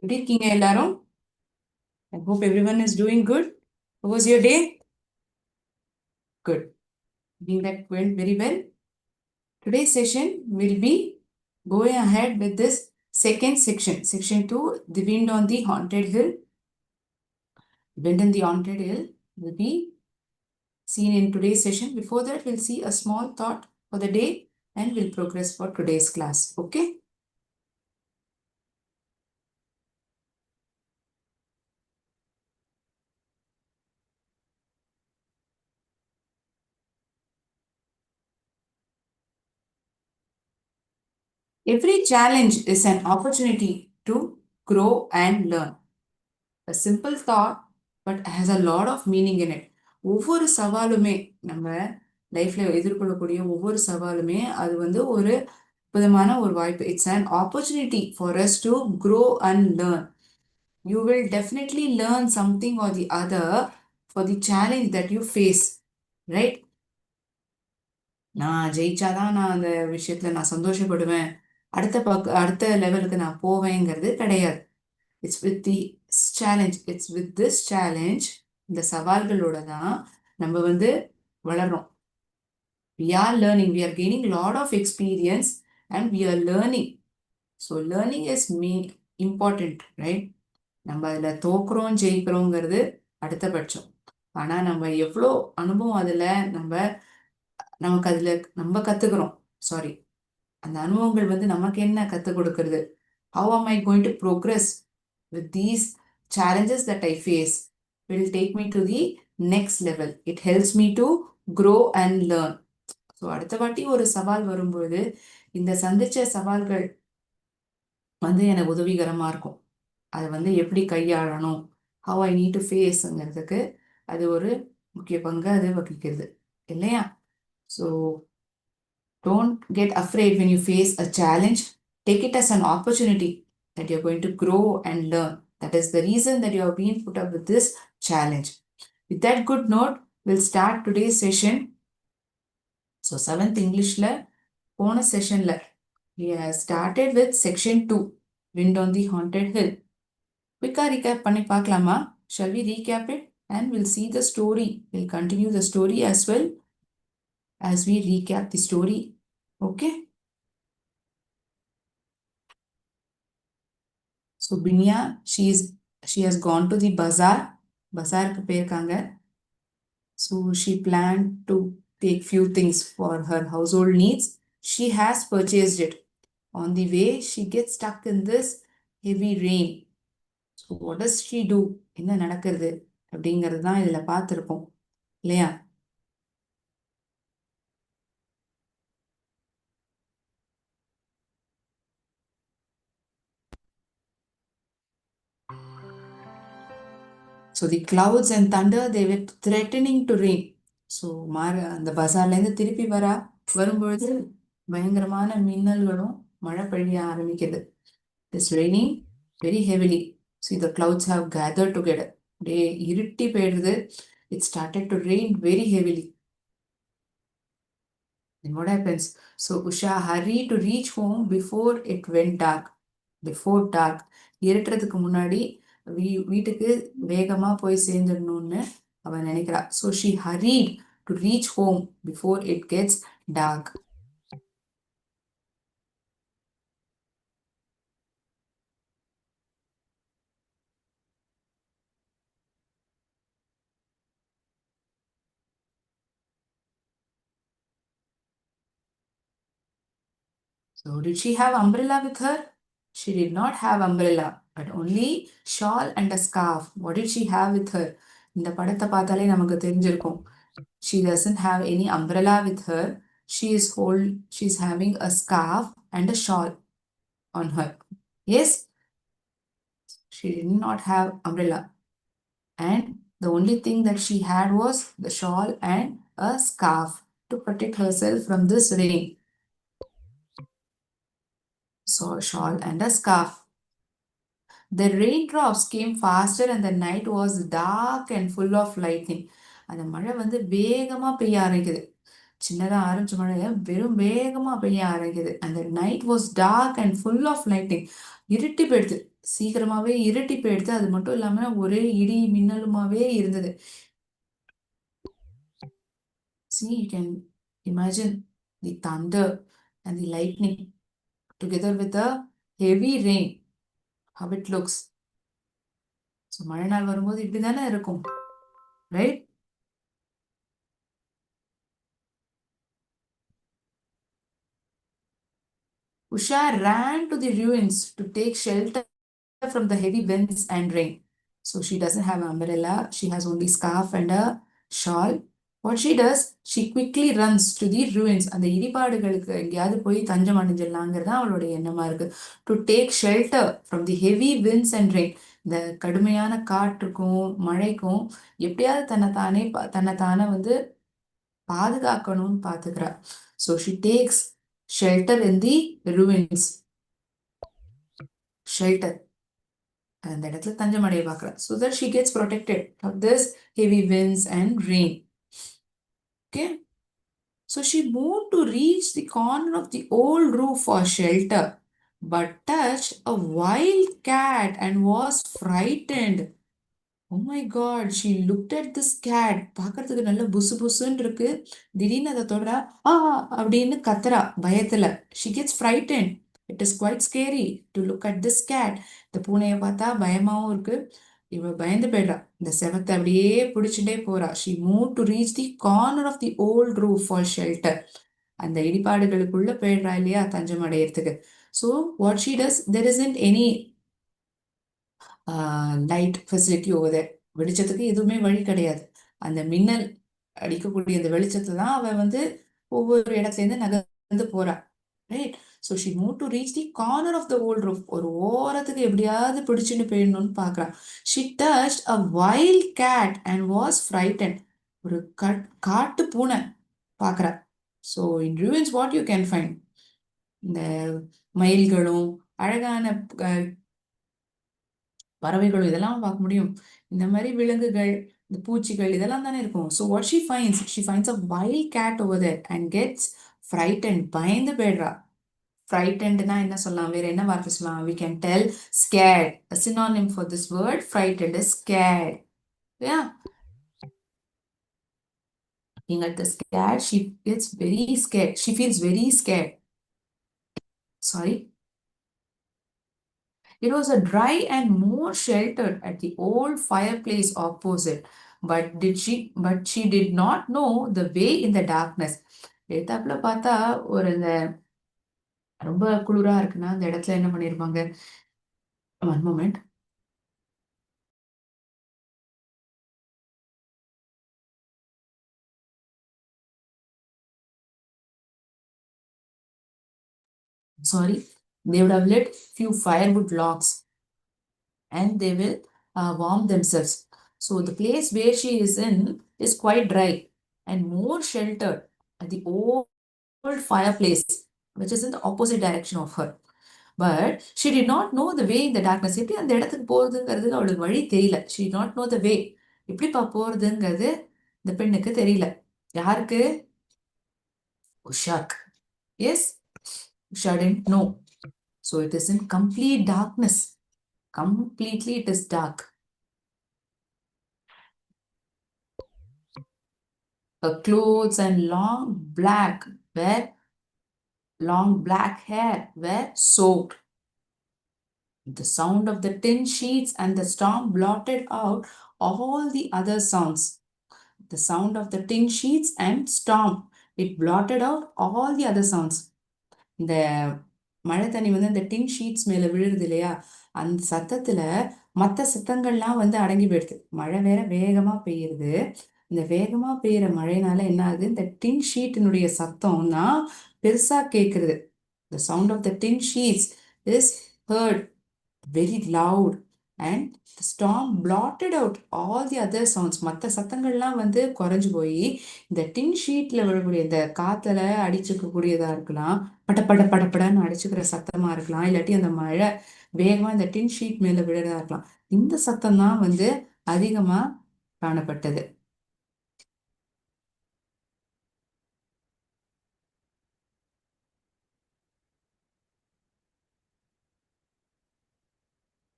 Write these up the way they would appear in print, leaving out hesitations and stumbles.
எப்படி இருக்கீங்க எல்லாரும்? I hope everyone is doing good. How was your day? Good. I think that went very well. Today's session will be going ahead with this second section. Section 2, The Wind on the Haunted Hill. Wind in the Haunted Hill will be seen in today's session. Before that, we'll see a small thought for the day and we'll progress for today's class. Okay? Every challenge is an opportunity to grow and learn. A simple thought, but has a lot of meaning in it. ஒவ்வொரு சவாலுமே நம்ம லைஃப்ல எதிர்கொள்ளக்கூடிய ஒவ்வொரு சவாலுமே அது வந்து ஒரு விதமான ஒரு வாய்ப்பு. It's an opportunity for us to grow and learn. You will definitely learn something or the other for the challenge that you face, right? நான் ஜெயிச்சாதான் நான் அந்த விஷயத்துல நான் சந்தோஷப்படுவேன், அடுத்த லெவலுக்கு நான் போவேங்கிறது கிடையாது. It's with the challenge. It's with this challenge, இந்த சவால்களோட தான் நம்ம வந்து வளர்றோம். We are learning. We are gaining a lot of experience and we are learning. So learning is important, right? நம்ம அதில் தோக்குறோம் ஜெயிக்கிறோங்கிறது அடுத்த பட்சம். ஆனால் நம்ம எவ்வளோ அனுபவம் அதில் நமக்கு அதில் நம்ம கற்றுக்குறோம். சாரி, அந்த அனுபவங்கள் வந்து நமக்கு என்ன கற்றுக் கொடுக்கறது? How am I going to progress with these challenges that I face will take me to the next level. It helps me to grow and learn. So அடுத்த வாட்டி ஒரு சவால் வரும்பொழுது இந்த சந்திச்ச சவால்கள் வந்து எனக்கு உதவிகரமாக இருக்கும். அதை வந்து எப்படி கையாளணும், how I need to faceங்கிறதுக்கு அது ஒரு முக்கிய பங்கு அது வகிக்கிறது இல்லையா? So don't get afraid when you face a challenge. Take it as an opportunity that you're going to grow and learn. That is the reason that you are being put up with this challenge. With that good note, we'll start today's session. So 7th English la pona session la we have started with section 2, Wind on the Haunted Hill. Quick recap panni paakalama. Shall we recap it and we'll see the story. We'll continue the story as well as we recap the story. Okay? So Binya, she has gone to the bazaar. Bazaar போயிருக்காங்க. So she planned to take few things for her household needs. She has purchased it. On the way, she gets stuck in this heavy rain. So what does she do? என்ன நடக்கிறது அப்படிங்கிறது தான் இதில் பார்த்துருப்போம் இல்லையா? So the clouds and thunder, they were threatening to rain. So அந்த பஜார்லேருந்து திருப்பி வரும்பொழுது பயங்கரமான மின்னல்களும் மழை பெய்ய ஆரம்பிக்குது. It's raining very heavily. See, the clouds have gathered together. இருட்டி போயிடுது. It started to rain very heavily. Then what happens? So Usha hurried to reach home before it went dark. Before dark. இருட்டுறதுக்கு முன்னாடி வீட்டுக்கு வேகமா போய் சேர்ந்துடணும்னு அவன் நினைக்கிறா. So she hurried to reach home before it gets dark. So did she have umbrella with her? She did not have umbrella, but only shawl and a scarf. What did she have with her? இந்த படத்தை பார்த்தாலே நமக்கு தெரிஞ்சிருக்கும். She doesn't have any umbrella with her. She's having a scarf and a shawl on her. Yes, she did not have umbrella. And the only thing that she had was the shawl and a scarf to protect herself from this rain. So shawl and a scarf. The raindrops came faster and the night was dark and full of lightning. அந்த மழை வந்து வேகமா பெய்ய ஆரம்பிக்குது. சின்னதா ஆரம்பிச்ச மழை வெறும் வேகமா பெய்ய ஆரம்பிக்குது. And the night was dark and full of lightning. இருட்டி போயிடுது. சீக்கிரமாவே இருட்டி போயிடுது. அது மட்டும் இல்லாம ஒரே இடி மின்னலுமாவே இருந்தது. See, you can imagine the thunder and the lightning together with the heavy rain, how it looks. So மழை நாள் வரும்போது இப்படிதானே இருக்கும், right? Usha ran to the ruins to take shelter from the heavy winds and rain. So she doesn't have an umbrella, she has only scarf and a shawl. What she does, she quickly runs to the ruins. அந்த இடிபாடுகளுக்கு எங்கேயாவது போய் தஞ்சம் அடைஞ்சிடலாங்கிறது தான் அவளுடைய எண்ணமா இருக்கு. To take shelter from the heavy winds and rain. இந்த கடுமையான காற்றுக்கும் மழைக்கும் எப்படியாவது தன்னை தானே வந்து பாதுகாக்கணும்னு பாத்துக்கிறா. So she takes shelter in the ruins. Shelter, அந்த இடத்துல தஞ்சம் அடைய பார்க்குறா. So that she gets protected of this heavy winds and rain. Okay. So she moved to reach the corner of the old roof for shelter, but touched a wild cat and was frightened. Oh my God, she looked at this cat. பார்க்கறதுக்கு நல்ல புசு புசுன்னு இருக்கு. திடீர்னு அதை தொடரா, ஆ அப்படின்னு கத்துறா பயத்துல. She gets frightened. It is quite scary to look at this cat. இந்த பூனையை பார்த்தா பயமாவும் இருக்கு. இவ பயந்து போயிடுறா. இந்த செவத்தை அப்படியே பிடிச்சுட்டே போறா. She moved to reach the corner of the old roof for shelter. அந்த இடிபாடுகளுக்குள்ள போயிடுறா இல்லையா தஞ்சம் அடையறதுக்கு. So what she does, there isn't any light facility over there. வெளிச்சத்துக்கு எதுவுமே வழி கிடையாது. அந்த மின்னல் அடிக்கக்கூடிய அந்த வெளிச்சத்தை தான் அவ வந்து ஒவ்வொரு இடத்துலேருந்து நகர்ந்து போறா, right? So she move to reach the corner of the old roof. ஒரு ஓரத்துக்கு எப்படியாவது பிடிச்சுன்னு போயிடணும்னு பார்க்குறா. She touched a wild cat and was frighten. ஒரு காட்டு பூனை பார்க்குறா. So in ruins what you can find, இந்த மயில்களும் அழகான பறவைகளும் இதெல்லாம் பார்க்க முடியும். இந்த மாதிரி விலங்குகள், இந்த பூச்சிகள் இதெல்லாம் தானே இருக்கும். So what she finds a wild cat over there and gets frightened. பயந்து போயிடுறா. ஃப்ரைட்டன்ட்னா என்ன சொல்லலாம், வேற என்ன வார்த்தை சொல்லலாம்? We can tell scared. A synonym for this word frightened is scared. Yeah. Looking at the scared, she gets very scared. She feels very scared. Sorry. It was a dry and more sheltered at the old fireplace opposite. But she did not know the way in the darkness. எடுத்தாப்புல பார்த்தா ஒரு இந்த ரொம்ப குளிரா இருக்குன்னா அந்த இடத்துல என்ன பண்ணிருப்பாங்க? One moment. Sorry. They would have lit few firewood logs and they will warm themselves. So the place where she is in is quite dry and more sheltered at the old fireplace, which is in the opposite direction of her. But she did not know the way in the darkness. எப்படி அந்த இடத்துக்கு போறதுங்கிறதுக்கு அவளுக்கு வழி தெரியல. She did not know the way. எப்படிப்பா போறதுங்கிறது இந்த பெண்ணுக்கு தெரியல. யாருக்கு? உஷாக்கு. Yes, Usha didn't know. So it is in complete darkness. Completely it is dark. Her clothes and long black hair were soaked. The sound of the tin sheets and the storm blotted out all the other sounds. The sound of the tin sheets and storm, it blotted out all the other sounds. இந்த மழை தண்ணி வந்து இந்த டின் sheets மேல விழுறது இல்லையா, அந்த சத்தத்துல மற்ற சத்தங்கள்லாம் வந்து அடங்கி போயிடுது. மழை வேற வேகமா பெய்யுது. இந்த வேகமா பெய்யுற மழைனால என்ன ஆகுது, இந்த டின் ஷீட்டினுடைய சத்தம்னா பெருசா கேட்குறது. The sound of the tin sheets is heard very loud and the storm blotted out all the other sounds. மற்ற சத்தங்கள்லாம் வந்து குறைஞ்சு போய் இந்த டின் ஷீட்ல விழக்கூடிய இந்த காத்துல அடிச்சுக்கக்கூடியதா இருக்கலாம், படப்படன்னு அடிச்சுக்கிற சத்தமா இருக்கலாம், இல்லாட்டி அந்த மழை வேகமா இந்த டின் ஷீட் மேல விழுறதா இருக்கலாம். இந்த சத்தம் தான் வந்து அதிகமா காணப்பட்டது.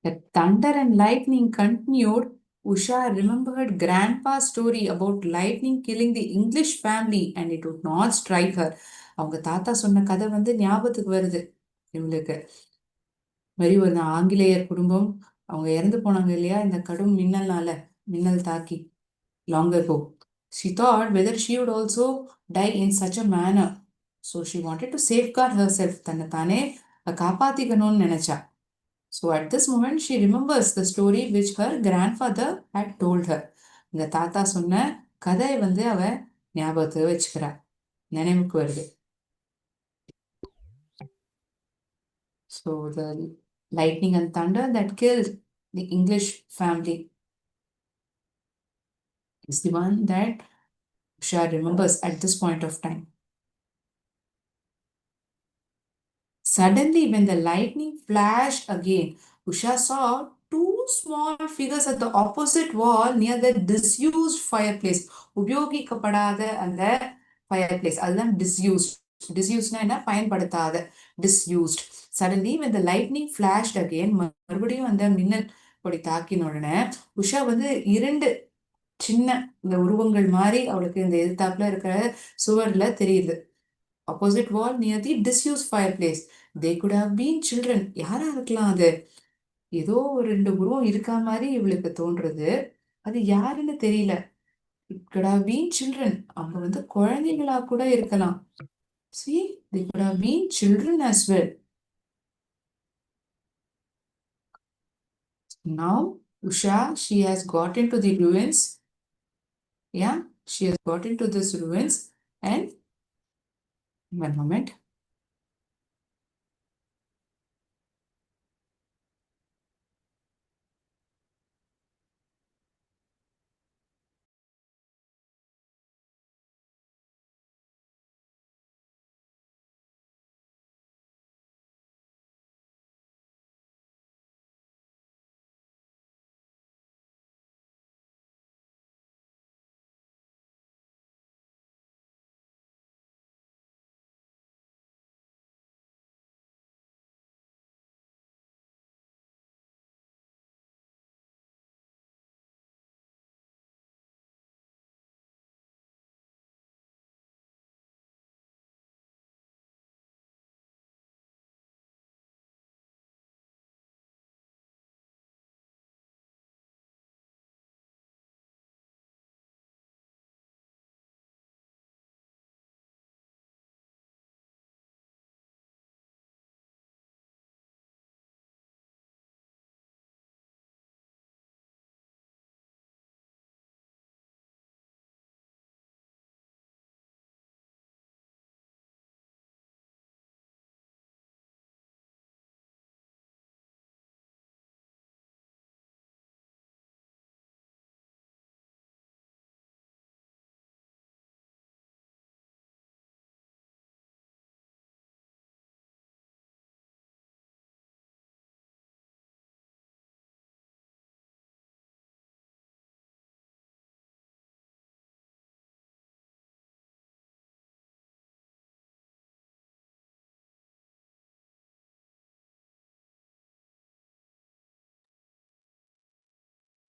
The thunder and lightning continued. Usha remembered Grandpa's story about lightning killing the English family and it would not strike her. அவங்க தாத்தா சொன்ன கதை ஞாபகத்துக்கு வருது இவங்களுக்கு. மாதிரி ஒரு ஆங்கிலேயர் குடும்பம் அவங்க இறந்து போனாங்க இல்லையா இந்த கடும் மின்னல்னால, மின்னல் தாக்கி long ago. She thought whether she would also die in such a manner. So she wanted to safeguard herself. தன்னை தானே காப்பாத்திக்கணும்னு நினைச்சா. So at this moment, she remembers the story which her grandfather had told her. இந்த தாத்தா சொன்ன கதையை அவ ஞாபகத்தை வச்சுக்கிறா, நினைவுக்கு வருது. So the lightning and thunder that killed the English family is the one that Usha remembers at this point of time. Suddenly, when the lightning flashed again, Usha saw two small figures at the opposite wall near the disused fireplace. உபயோகிக்கப்படாத அந்த fireplace. அதுதான் disused. Disused என்ன பயன்படுத்தாத. Disused. Suddenly, when the lightning flashed again, மறுபடியும் அந்த மின்னல் பொடி தாக்கின உடனே உஷா இரண்டு சின்ன இந்த உருவங்கள் மாதிரி அவளுக்கு இந்த எதிர்த்தாப்புல இருக்கிற சுவர்ல தெரியுது. opposite wall near the disused fireplace. They could have been children. யாரா இருக்கலாம் அது? ஏதோ ஒரு ரெண்டு உருவம் இருக்கா மாதிரி இவளுக்கு தோன்றது. அது யாருன்னு தெரியல. It could have been children. அவங்க குழந்தைகளா கூட இருக்கலாம். See, they could have been children as well. Now, Usha, she has got into the ruins. Yeah, she has got into this ruins and one moment.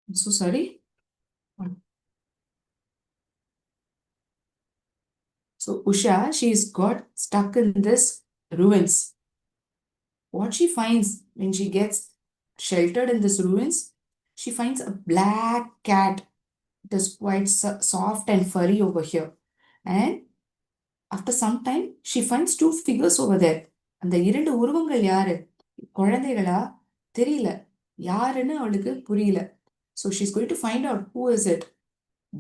I'm so sorry. So Usha, she's got stuck in this ruins. What she finds when she gets sheltered in this ruins, she finds a black cat. It is quite soft and furry over here. And after some time, she finds two figures over there. அந்த இரண்டு உருவங்கள் யாரு? குழந்தைகளா? தெரியல. யாருன்னு அவளுக்கு புரியல. So she's going to find out who is it.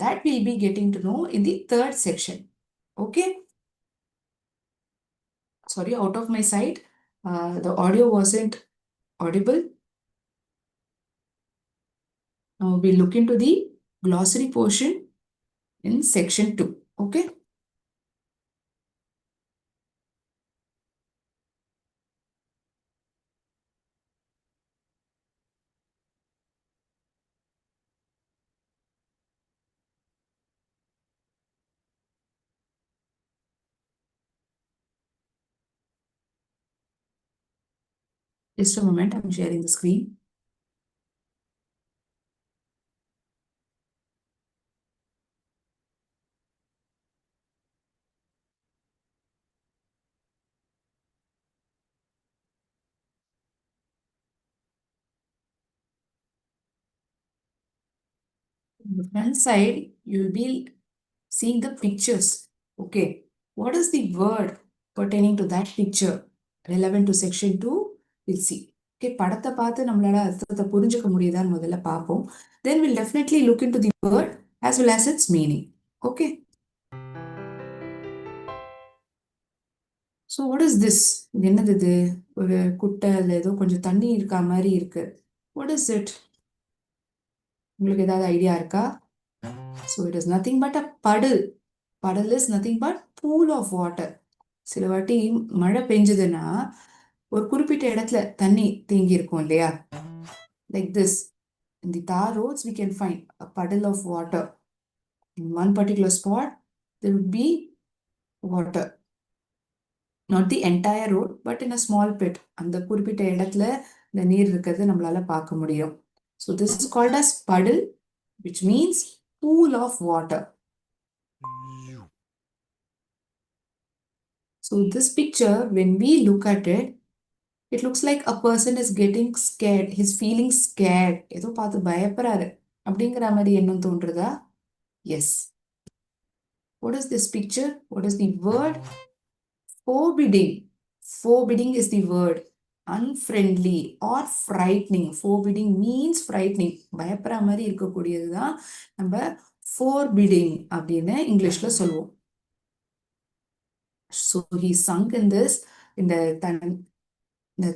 That we'll be getting to know in the third section. Okay? Sorry, out of my sight, the audio wasn't audible. Now we'll look into the glossary portion in section 2. Okay? Just a moment, I'm sharing the screen. On the front side, you'll be seeing the pictures. Okay. What is the word pertaining to that picture? Relevant to section 2, we'll see. Okay, படத்தை பார்த்து நம்மளால அர்த்தத்தை புரிஞ்சுக்க முடியுதான்னு முதல்ல பார்ப்போம். Then we'll definitely look into the word as well as its meaning. Okay. So what is this? இது என்னது இது? ஒரு குட்டை அதுல ஏதோ கொஞ்சம் தண்ணி இருக்கா மாதிரி இருக்கு. What is it? உங்களுக்கு ஏதாவது ஐடியா இருக்கா? So it is nothing but a puddle. Puddle is nothing but pool of water. சில வாட்டி மழை பெஞ்சதுன்னா ஒரு குறிப்பிட்ட இடத்துல தண்ணி தேங்கி இருக்கும் இல்லையா? Like this. In the tar roads, we can find a puddle of water. In one particular spot, there would be water. Not the entire road, but in a small pit. அந்த குறிப்பிட்ட இடத்துல இந்த நீர் இருக்கிறது நம்மளால பார்க்க முடியும். So this is called as puddle, which means pool of water. So this picture, when we look at it, it looks like a person is getting scared. He's feeling scared. ஏதோ பார்த்து பயப்படுறாரு அப்படிங்கிற மாதிரி எண்ணம் தோன்றுதா? Yes. What is this picture? What is the word? Forbidding. Forbidding is the word. Unfriendly or frightening. Forbidding means frightening. பயப்படுற மாதிரி இருக்கக்கூடியது தான் நம்ம forbidding அப்படின்னு இங்கிலீஷ்ல சொல்லுவோம். So he sunk in this, இந்த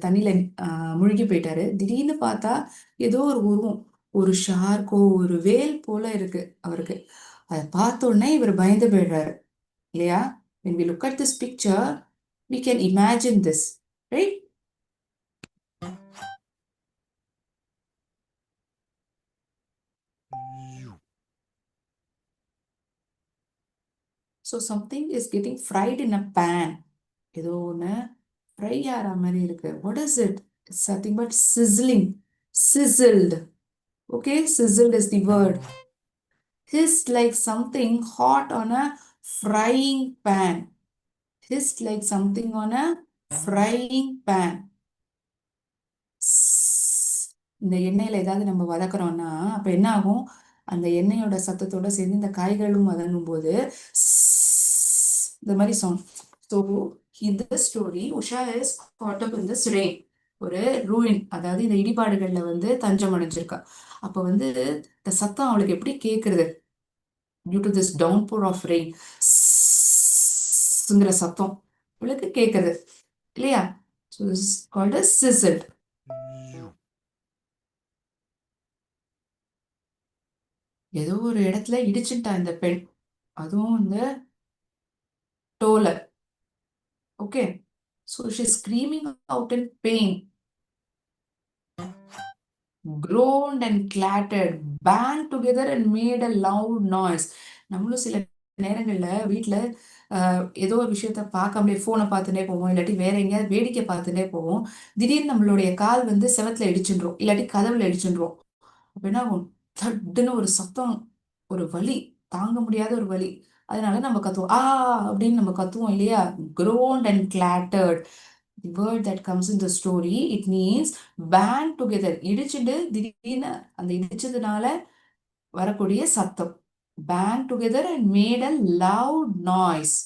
தண்ணியில முழுகி போயிட்டாரு. திடீர்னு பார்த்தா ஏதோ ஒரு உருவம், ஒரு ஷார்க்கோ ஒரு வேல் போல இருக்கு அவருக்கு. அதை பார்த்த உடனே இவர் பயந்து போயிடுறாரு இல்லையா? When we look at this picture, we can imagine this, right? So something is getting fried in a pan. ஏதோ ஒன்று ஃப்ரை ஆகிற மாதிரி இருக்கு. What is it? It's nothing but sizzling. Sizzled. Okay, sizzled is the word. Hissed like something hot on a frying pan. Hissed like something on a frying pan. இந்த எண்ணெயில ஏதாவது நம்ம வதக்குறோம்னா அப்ப என்ன ஆகும்? அந்த எண்ணெயோட சத்தத்தோட சேர்ந்து இந்த காய்களும் வதங்கும் போது இந்த மாதிரி சவுண்ட். ஸோ இந்த story, Usha is caught up in this rain. ஒரு ரூயின், அதாவது இந்த இடிபாடுகள்ல வந்து தஞ்சம் அடைஞ்சிருக்கா. அப்ப வந்து இந்த சத்தம் அவளுக்கு எப்படி கேட்கறது? Due to this downpour of rain, ங்கிற சத்தம் அவளுக்கு கேட்கறது இல்லையா? So this is called as sizzled. ஏதோ ஒரு இடத்துல இடிச்சுட்டா இந்த பெண், அதுவும் இந்த டோல. Okay, so she's screaming out in pain, groaned and clattered, banged together and made a loud noise. நம்மளும் சில நேரங்கள்ல வீட்டுல ஏதோ ஒரு விஷயத்த பார்க்காமலே போனை பார்த்துட்டே போவோம், இல்லாட்டி வேற எங்கேயாவது வேடிக்கை பார்த்துட்டே போவோம். திடீர்னு நம்மளுடைய கால் வந்து செவத்துல இடிச்சுன்றோம், இல்லாட்டி கதவுல இடிச்சுன்றோம். அப்ப என்ன ஆகும்? தட்டுன்னு ஒரு சத்தம், ஒரு வலி, தாங்க முடியாத ஒரு வலி. அதனால நம்ம கத்துவோம், அப்படின்னு நம்ம கத்துவோம் இல்லையா? groaned and clattered. The word that comes in the story, it means band together. இடிச்சுட்டு திடீர்னு அந்த இடிச்சதுனால வரக்கூடிய சத்தம். Band together and made a loud noise.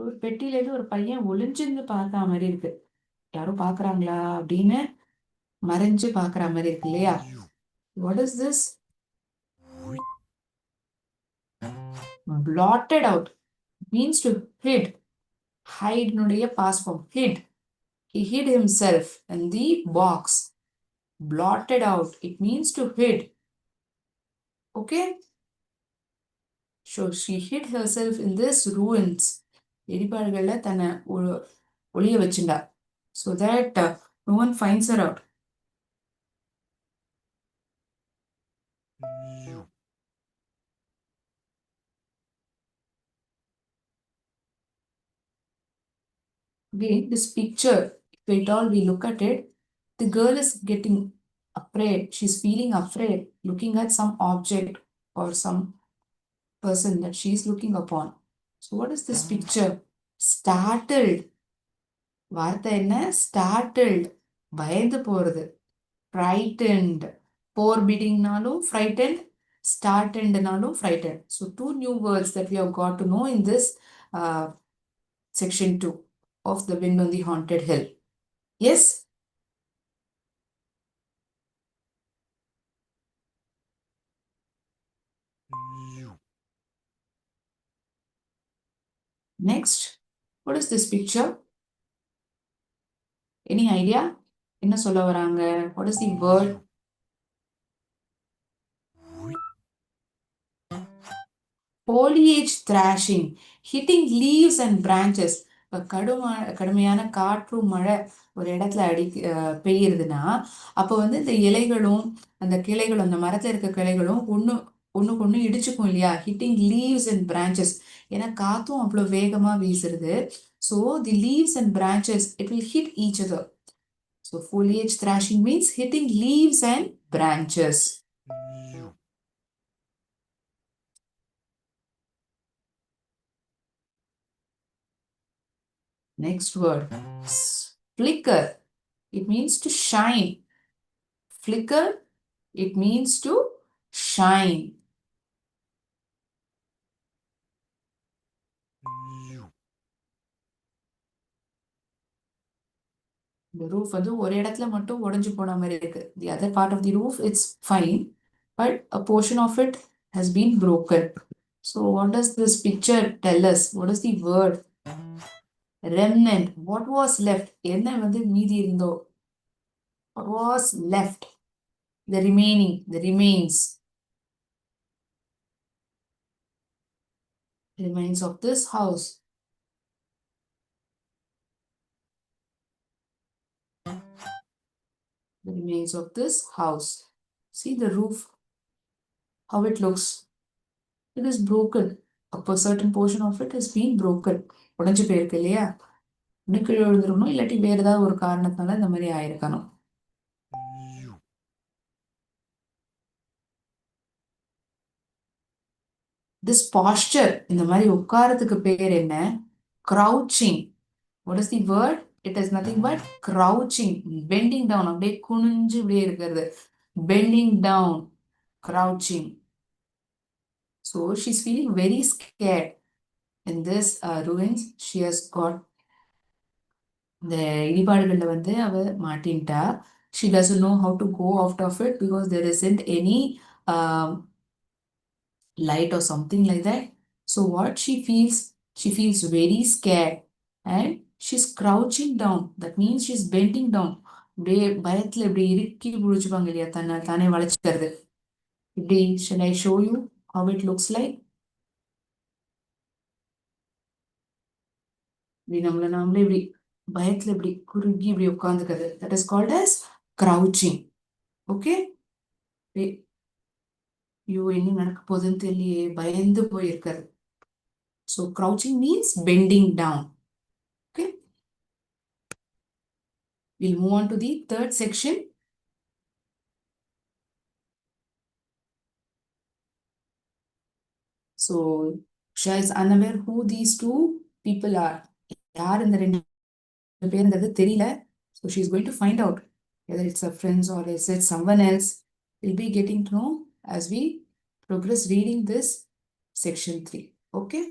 ஒரு பெட்டியில இருந்து ஒரு பையன் ஒளிஞ்சிருந்து பார்க்க மாதிரி இருக்கு. யாரும் பாக்குறாங்களா அப்படின்னு மறைஞ்சு பாக்குற மாதிரி இருக்கு இல்லையா? What is this? Blotted out means to hid. Hide nuடைய past form, hid. He hid himself in the box. Blotted out, it means to hid. Okay, so she hid herself in this ruins. இடிபாடுகள்ல தன்னை ஒளிய வச்சுண்டா, so that no one finds her out. Again, this picture, if at all we look at it, the girl is getting afraid. She's feeling afraid, looking at some object or some person that she's looking upon. So what is this picture? startled. வார்த்தை என்ன? startled. பயந்து போறது. frightened. forbiddingனாலும் frightened, startledனாலும் frightened. So two new words that we have got to know in this uh, section 2 of The Wind on the Haunted Hill. Yes? Next, what is this picture? Any idea? என்ன சொல்ல வராங்க? What is the word? Foliage thrashing, hitting leaves and branches. இப்போ கடுமையான காற்றும் மழை ஒரு இடத்துல பெய்யுறதுன்னா அப்போ வந்து இந்த இலைகளும் அந்த கிளைகளும் அந்த மரத்துல இருக்க கிளைகளும் ஒண்ணுக்கு ஒண்ணு இடிச்சுக்கும் இல்லையா? Hitting leaves and branches. ஏன்னா காத்தும் அவ்வளோ வேகமா வீசுறது. So the leaves and branches it will hit each other. So foliage thrashing means hitting leaves and branches. Next word, flicker. It means to shine. Flicker, it means to shine. The roof வந்து ஒரு இடத்துல மட்டும் உடைஞ்சு போன மாதிரி இருக்கு. The other part of the roof it's fine, but a portion of it has been broken. So what does this picture tell us? What is the word? Remnant. What was left? என்ன வந்து மீதி இருந்தோ? What was left? The remaining, the remains. The remains of this house. The remains of this house. See the roof, how it looks. It is broken. A certain portion of it has been broken. உடைஞ்சு போயிருக்கு இல்லையா? கீழே விழுந்துருக்கணும், இல்லாட்டி வேற ஏதாவது ஒரு காரணத்தினால இந்த மாதிரி ஆயிருக்கணும். This posture, இந்த மாதிரி உட்காரத்துக்கு பேர் என்ன? Crouching. What is the word? It is nothing but crouching, bending down. அப்படியே குனிஞ்சு இப்படியே இருக்கிறது. Bending down, crouching. So she's feeling very scared. In this ruins, she has got இந்த இடிபாடுகள்ல வந்து அவ மாட்டின்ட்டா. She doesn't know how to go out of it because there isn't any light or something like that. So what she feels very scared and she's crouching down. That means she's bending down. இப்படியே பயத்துல இப்படி இறுக்கி புடிச்சுப்பாங்க இல்லையா? தானே வளைச்சுக்கிறது. இப்படி shall I show you how it looks like? இப்படி நாமளே இப்படி பயத்துல இப்படி குறுகி இப்படி உட்காந்துக்கிறது. That is called as crouching. Okay? ஐயோ என்ன நடக்க போகுதுன்னு தெரியலையே, பயந்து போயிருக்கிறது. So crouching means bending down. Okay? We'll move on to the third section. So Usha is unaware who these two people are. யார் இந்த ரெண்டு பேருங்கிறது தெரியல. So she's going to find out whether it's her friends or is it someone else. We'll be getting to know as we progress reading this section 3. Okay?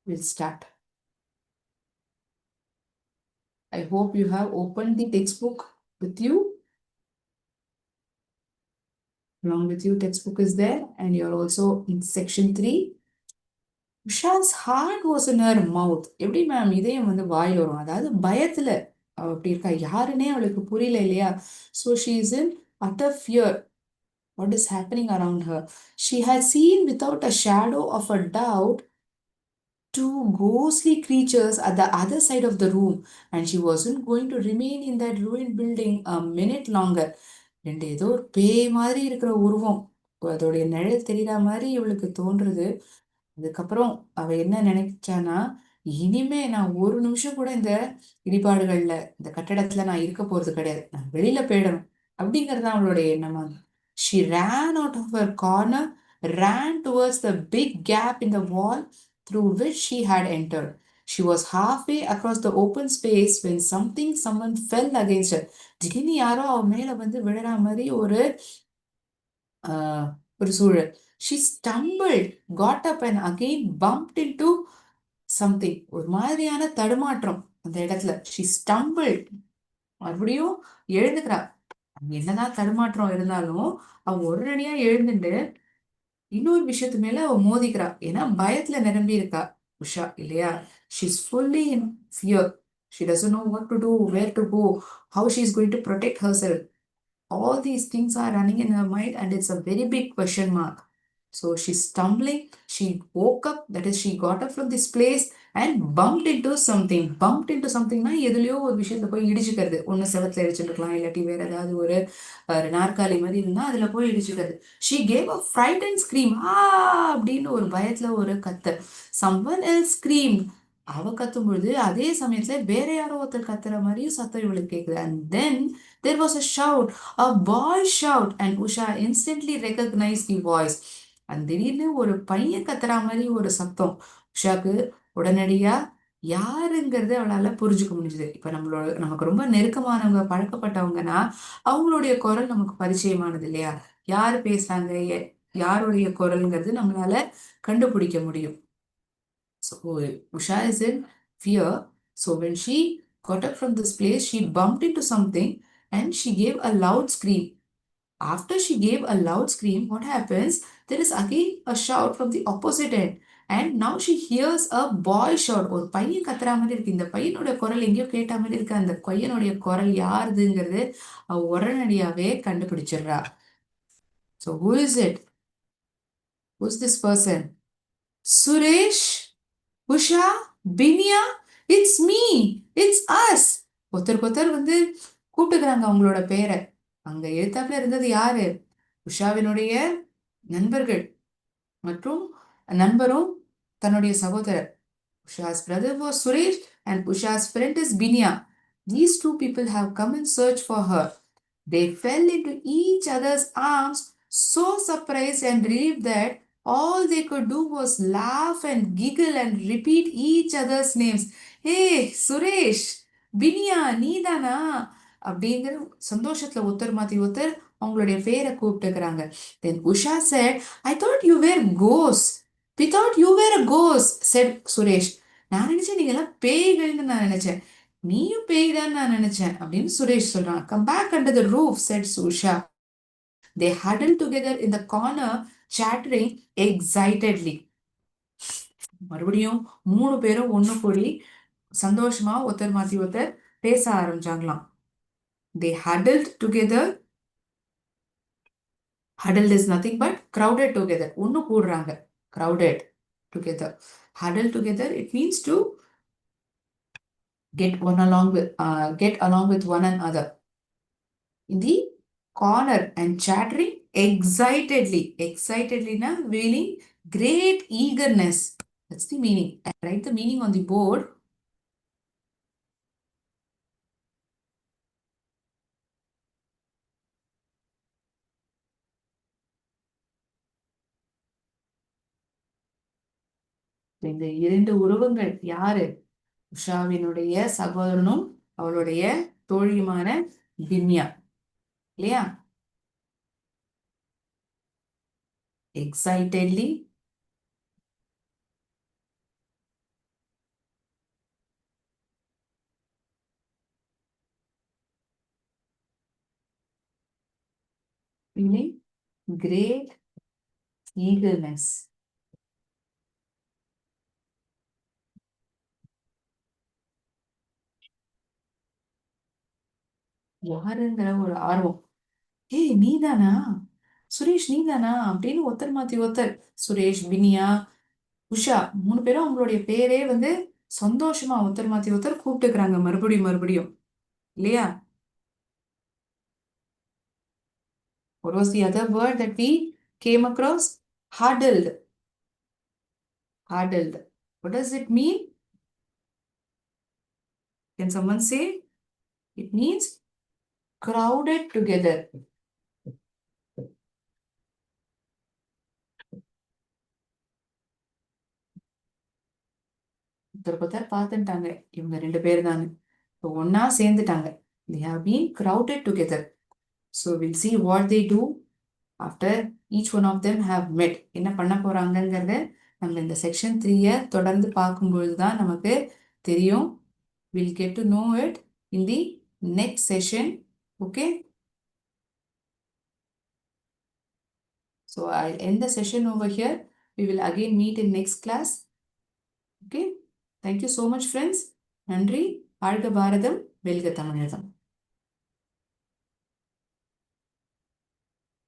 We'll start. I hope you have opened the textbook with you. Along with you, textbook is there and you're also in section 3. Usha's heart was in her mouth. எப்படி ma'am இதயம் வந்து வாயில் வரும்? அதாவது பயத்துல அப்படி இருக்கா, யாருன்னே அவளுக்கு புரியல இல்லையா? So she is in utter fear. What is happening around her? She had seen without a shadow of a doubt two ghostly creatures at the other side of the room and she wasn't going to remain in that ruined building a minute longer. ரெண்டு ஏதோ ஒரு பேய் மாதிரி இருக்கிற உருவம், அதோடைய நிழல் தெரியற மாதிரி இவளுக்கு தோன்றுது. அதுக்கப்புறம் அவ என்ன நினைச்சானா, இனிமே நான் ஒரு நிமிஷம் கூட இந்த இடிபாடுகள்ல இந்த கட்டடத்துல நான் இருக்க போறது கிடையாது, நான் வெளியில போயிடணும் அப்படிங்கறதுதான் அவளுடைய எண்ணமா. She ran out of her corner, ran towards the big gap in the wall through which she had entered. She was halfway across the open space when someone fell against her. திடீர்னு யாரோ அவ மேல வந்து விழற மாதிரி ஆஹ், ஒரு சூழல். She stumbled, got up and again bumped into something. ஒரு மாதிரியான தடுமாற்றம் அந்த இடத்துல. She stumbled. மறுபடியும் எழுந்துக்கிறா. என்னதான் தடுமாற்றம் இருந்தாலும் அவ உடனடியா எழுந்துட்டு இன்னொரு விஷயத்து மேல அவ மோதிக்கிறா. ஏன்னா பயத்துல நிரம்பி இருக்கா உஷா இல்லையா? She's fully in fear. She doesn't know what to do, where to go, how she is going to protect herself. All these things are running in her mind and it's a very big question mark. So she's stumbling, she woke up, that is she got up from this place and bumped into something. Bumped into something na எதுலயோ ஒரு விஷயத்துல போய் இடிச்சுக்கிறது. ஒண்ணு செவத்துல இடிச்சுருக்கலாம், இல்லாட்டி வேற ஏதாவது ஒரு நாற்காலி மாதிரி இருந்தா அதுல போய் இடிச்சுக்கிறது. She gave a frightened scream. அப்படின்னு ஒரு பயத்துல ஒரு கத்தல். Someone else screamed. அவ கத்தும் பொழுது அதே சமயத்துல வேற யாரோ ஒருத்தர் கத்துற மாதிரியும் சத்தம் இவளுக்கு கேக்குது. And then there was a shout, a boy's shout, and Usha instantly recognized the voice. And திடீர்னு ஒரு பையன் கத்துற மாதிரி ஒரு சத்தம். உஷாக்கு உடனடியா யாருங்கிறது அவளால புரிஞ்சுக்க முடிஞ்சுது. இப்ப நமக்கு ரொம்ப நெருக்கமானவங்க, பழக்கப்பட்டவங்கன்னா அவங்களுடைய குரல் நமக்கு பரிச்சயமானது இல்லையா? யாரு பேசுறாங்க, யாருடைய குரல்ங்கிறது நம்மளால கண்டுபிடிக்க முடியும். So Usha is in fear. So when she got up from this place, she bumped into something and she gave a loud scream. After she gave a loud scream, what happens? There is again a shout from the opposite end. And now she hears a boy shout. ஒரு பையன் கத்துற மாதிரி இருக்கு. இந்த பையனோட குரல் எங்கேயோ கேட்ட மாதிரி இருக்கு. அந்த பையனுடைய குரல் யாருதுங்கிறது அவ உடனடியாவே கண்டுபிடிச்சிடுறா. So who is it? Who's this person? Suresh? Usha, Binya, it's me, it's us. ஒருத்தருக்கு ஒருத்தர் வந்து கூப்பிட்டுக்கிறாங்க அவங்களோட பேரை. அங்க எழுத்தாப்புல இருந்தது யாரு? உஷாவினுடைய நண்பர்கள் மற்றும் நண்பரும் தன்னுடைய சகோதரர். Usha's brother was Suresh and Usha's friend is Binya. These two people have come in search for her. They fell into each other's arms, so surprised and relieved that all they could do was laugh and giggle and repeat each other's names. Hey, Suresh, Binya, நீதானா அப்படிங்கிற சந்தோஷத்துல ஒருத்தர் மாத்தி ஒருத்தர் அவங்களுடைய பேரை கூப்பிட்டுக்கிறாங்க. Then Usha said, I thought you were ghosts. We thought you were a ghost, said Suresh. நான் நினைச்சேன் நீங்க எல்லாம் பேய்கள்னு நான் நினைச்சேன். நீயும் பேய்தான் நான் நினைச்சேன் அப்படின்னு சுரேஷ் சொல்றான். Come back under the roof, said Usha. They huddled together in the corner, chattering excitedly. மறுபடியும் 3 பேரும் ஒண்ணு கூடி சந்தோஷமா ஒருத்தர் மாத்தி ஒருத்தர் பேச ஆரம்பிச்சாங்களாம். They huddled together. Huddled is nothing but crowded together. ஒண்ணு கூடுறாங்க. Crowded together. Huddled together, it means to get along with one another. In the corner and chattering excitedly. Excitedly na feeling great eagerness. That's the meaning. I write the meaning on the board. இந்த 2 உருவங்கள் யாரு? உஷாவினுடைய சகோதரனும் அவளுடைய தோழியுமான பின்யா இல்லையா? Excitedly feeling great eagerness. யாருங்கிற ஒரு ஆர்வம். ஏய் நீதானா, சுரேஷ் நீதானா அப்படின்னு ஒருத்தர் மாத்தி ஒருத்தர், சுரேஷ், பினியா, உஷா 3 பேரும் அவங்களுடைய பேரே வந்து சந்தோஷமா ஒருத்தர் மாத்தி ஒருத்தர் கூப்பிட்டுக்கிறாங்க மறுபடியும் மறுபடியும் இல்லையா? What was the other word that we came across? Huddled. Huddled. What does it mean? Can someone say? It means crowded together. ஒருத்தருக்கு ஒருத்தர் பார்த்துட்டாங்க இவங்க 2 பேர் தான். இப்போ ஒன்னா சேர்ந்துட்டாங்க. they have been crowded together. so we'll see what they do after each one of them have met. என்ன பண்ண போறாங்கங்கிறத நம்ம இந்த செக்ஷன் 3 தொடர்ந்து பார்க்கும்பொழுது தான் நமக்கு தெரியும். we'll get to know it in the next session. Okay, so I'll end the session over here. We will again meet in next class. Okay, thank you so much friends. நன்றி. வாழ்க பாரதம், வெல்க தமிழகம்.